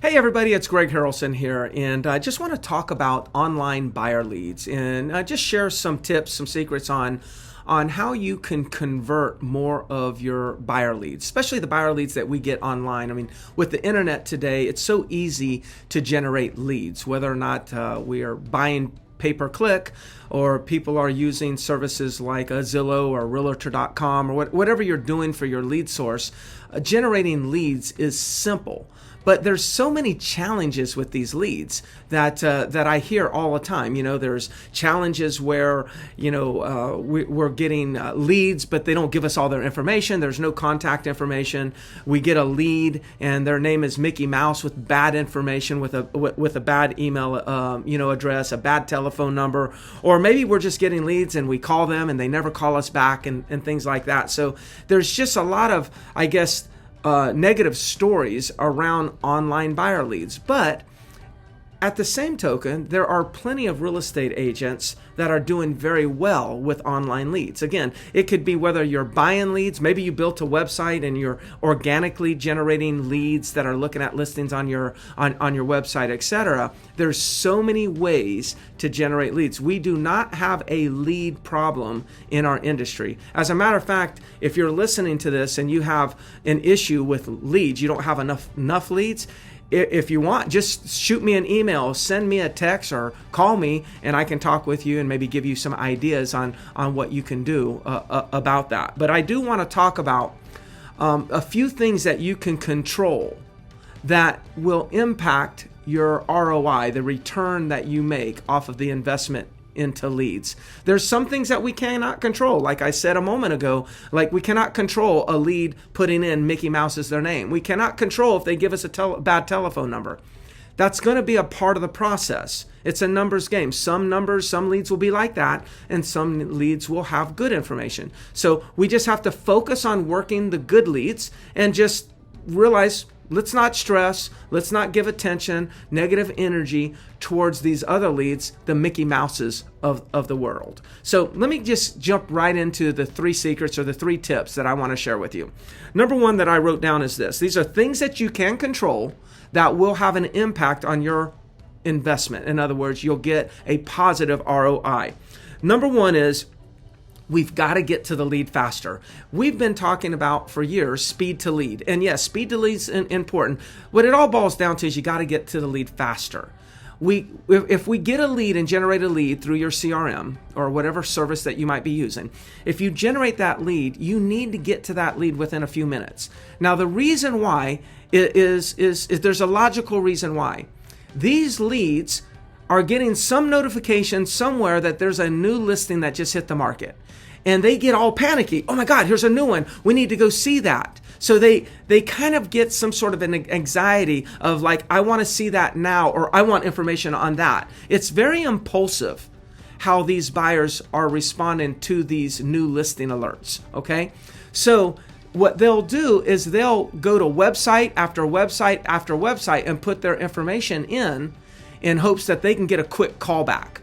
Hey everybody, it's Greg Harrelson here, and I just want to talk about online buyer leads and just share some tips, some secrets on how you can convert more of your buyer leads, especially the buyer leads that we get online. I mean, with the internet today, it's so easy to generate leads, whether or not we are buying pay-per-click or people are using services like a Zillow or realtor.com or whatever you're doing for your lead source. Generating leads is simple. But there's so many challenges with these leads that I hear all the time. You know, there's challenges where, we're getting leads, but they don't give us all their information. There's no contact information. We get a lead and their name is Mickey Mouse with bad information, with a bad email, address, a bad telephone number, or maybe we're just getting leads and we call them and they never call us back and things like that. So there's just a lot of, negative stories around online buyer leads. But at the same token, there are plenty of real estate agents that are doing very well with online leads. Again, it could be whether you're buying leads, maybe you built a website and you're organically generating leads that are looking at listings on your website, etc. There's so many ways to generate leads. We do not have a lead problem in our industry. As a matter of fact, if you're listening to this and you have an issue with leads, you don't have enough leads, if you want, just shoot me an email, send me a text, or call me, and I can talk with you and maybe give you some ideas on what you can do about that. But I do want to talk about a few things that you can control that will impact your ROI, the return that you make off of the investment into leads. There's some things that we cannot control. Like I said a moment ago, like we cannot control a lead putting in Mickey Mouse as their name. We cannot control if they give us a bad telephone number. That's going to be a part of the process. It's a numbers game. Some leads will be like that, and some leads will have good information. So we just have to focus on working the good leads and just realize, let's not stress, let's not give attention, negative energy towards these other leads, the Mickey Mouses of the world. So let me just jump right into the 3 secrets or the 3 tips that I want to share with you. Number 1 that I wrote down is this. These are things that you can control that will have an impact on your investment. In other words, you'll get a positive ROI. Number 1 is, we've got to get to the lead faster. We've been talking about for years speed to lead. And yes, speed to lead is important. What it all boils down to is you got to get to the lead faster. If we get a lead and generate a lead through your CRM or whatever service that you might be using, if you generate that lead, you need to get to that lead within a few minutes. Now, the reason why is there's a logical reason why. These leads are getting some notification somewhere that there's a new listing that just hit the market. And they get all panicky. Oh my God, here's a new one. We need to go see that. So they kind of get some sort of an anxiety of like, I want to see that now, or I want information on that. It's very impulsive how these buyers are responding to these new listing alerts, okay? So what they'll do is they'll go to website after website after website and put their information in hopes that they can get a quick callback.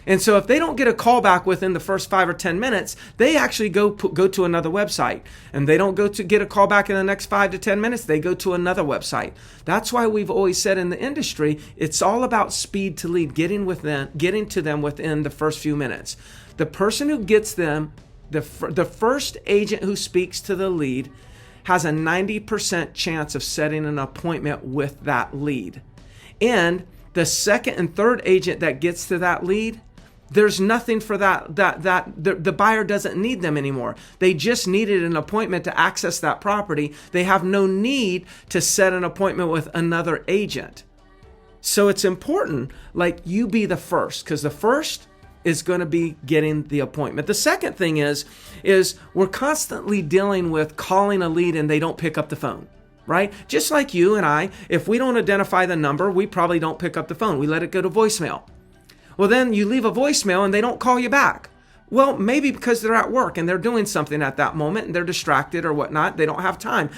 And so if they don't get a callback within the first 5 or 10 minutes, they actually go to another website. And they don't go to get a callback in the next 5 to 10 minutes, they go to another website. That's why we've always said in the industry, it's all about speed to lead, getting to them within the first few minutes. The person who gets them, the first agent who speaks to the lead has a 90% chance of setting an appointment with that lead. And the second and third agent that gets to that lead, there's nothing for the buyer doesn't need them anymore. They just needed an appointment to access that property. They have no need to set an appointment with another agent. So it's important, like, you be the first, because the first is going to be getting the appointment. The second thing is we're constantly dealing with calling a lead and they don't pick up the phone. Right? Just like you and I, if we don't identify the number, we probably don't pick up the phone. We let it go to voicemail. Well, then you leave a voicemail and they don't call you back. Well, maybe because they're at work and they're doing something at that moment and they're distracted or whatnot. They don't have time.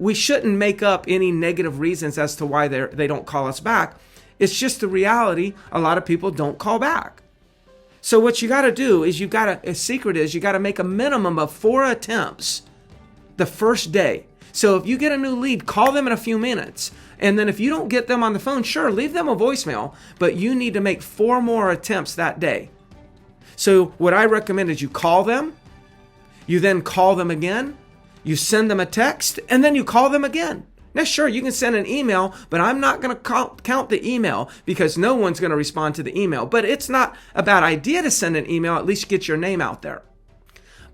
We shouldn't make up any negative reasons as to why they don't call us back. It's just the reality. A lot of people don't call back. So what you got to do is a secret is you got to make a minimum of 4 attempts the first day. So if you get a new lead, call them in a few minutes And then if you don't get them on the phone, sure, leave them a voicemail, but you need to make 4 more attempts that day. So what I recommend is you call them, you then call them again, you send them a text, and then you call them again. Now, sure, you can send an email, but I'm not going to count the email because no one's going to respond to the email. But it's not a bad idea to send an email, at least get your name out there.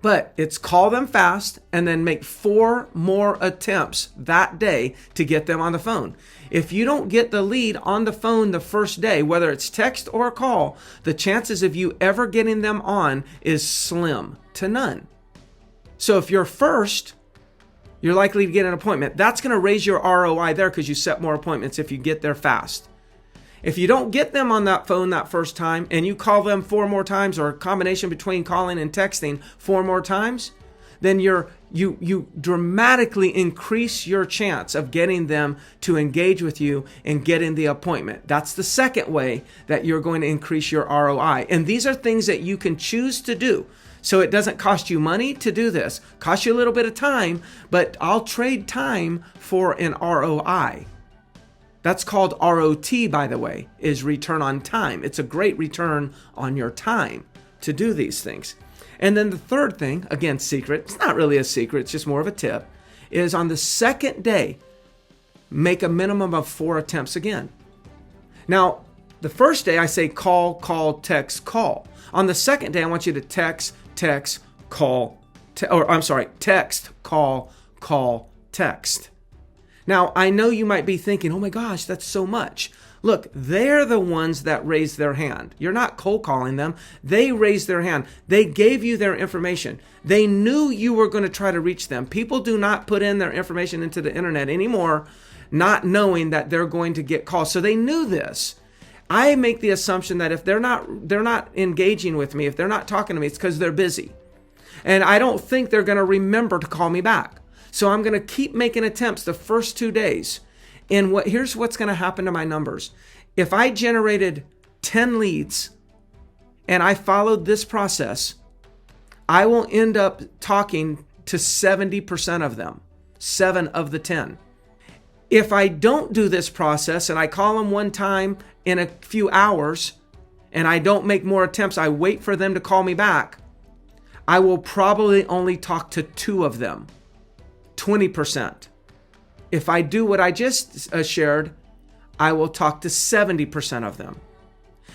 But it's call them fast and then make 4 more attempts that day to get them on the phone. If you don't get the lead on the phone the first day, whether it's text or a call, the chances of you ever getting them on is slim to none. So if you're first, you're likely to get an appointment. That's going to raise your ROI there because you set more appointments if you get there fast. If you don't get them on that phone that first time and you call them 4 more times, or a combination between calling and texting 4 more times, then you dramatically increase your chance of getting them to engage with you and getting the appointment. That's the second way that you're going to increase your ROI. And these are things that you can choose to do. So it doesn't cost you money to do this. Cost you a little bit of time, but I'll trade time for an ROI. That's called ROT, by the way, is return on time. It's a great return on your time to do these things. And then the third thing, again, secret, it's not really a secret, it's just more of a tip, is on the second day, make a minimum of 4 attempts again. Now, the first day I say call, text, call. On the second day, I want you to text, call, text, call, text. Now, I know you might be thinking, oh my gosh, that's so much. Look, they're the ones that raised their hand. You're not cold calling them. They raised their hand. They gave you their information. They knew you were going to try to reach them. People do not put in their information into the internet anymore, not knowing that they're going to get calls. So they knew this. I make the assumption that if they're not engaging with me, if they're not talking to me, it's because they're busy. And I don't think they're going to remember to call me back. So I'm going to keep making attempts the first 2 days. And here's what's going to happen to my numbers. If I generated 10 leads and I followed this process, I will end up talking to 70% of them, 7 of the 10. If I don't do this process and I call them one time in a few hours and I don't make more attempts, I wait for them to call me back, I will probably only talk to 2 of them, 20%. If I do what I just shared, I will talk to 70% of them.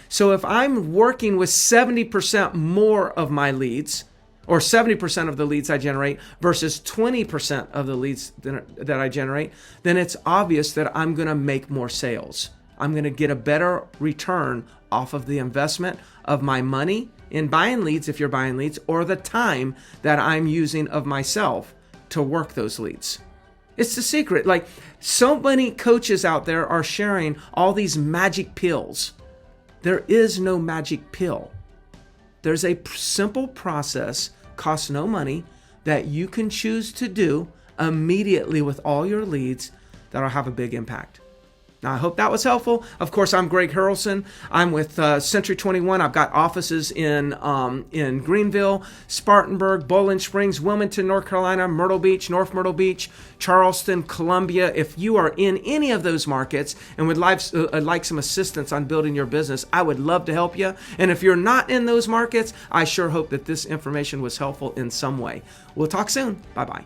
So if I'm working with 70% more of my leads, or 70% of the leads I generate versus 20% of the leads that I generate, then it's obvious that I'm going to make more sales. I'm going to get a better return off of the investment of my money in buying leads, if you're buying leads, or the time that I'm using of myself to work those leads. It's the secret. Like, so many coaches out there are sharing all these magic pills. There is no magic pill. There's a simple process, costs no money, that you can choose to do immediately with all your leads that'll have a big impact. Now, I hope that was helpful. Of course, I'm Greg Harrelson. I'm with Century 21. I've got offices in Greenville, Spartanburg, Bowling Springs, Wilmington, North Carolina, Myrtle Beach, North Myrtle Beach, Charleston, Columbia. If you are in any of those markets and would like some assistance on building your business, I would love to help you. And if you're not in those markets, I sure hope that this information was helpful in some way. We'll talk soon. Bye-bye.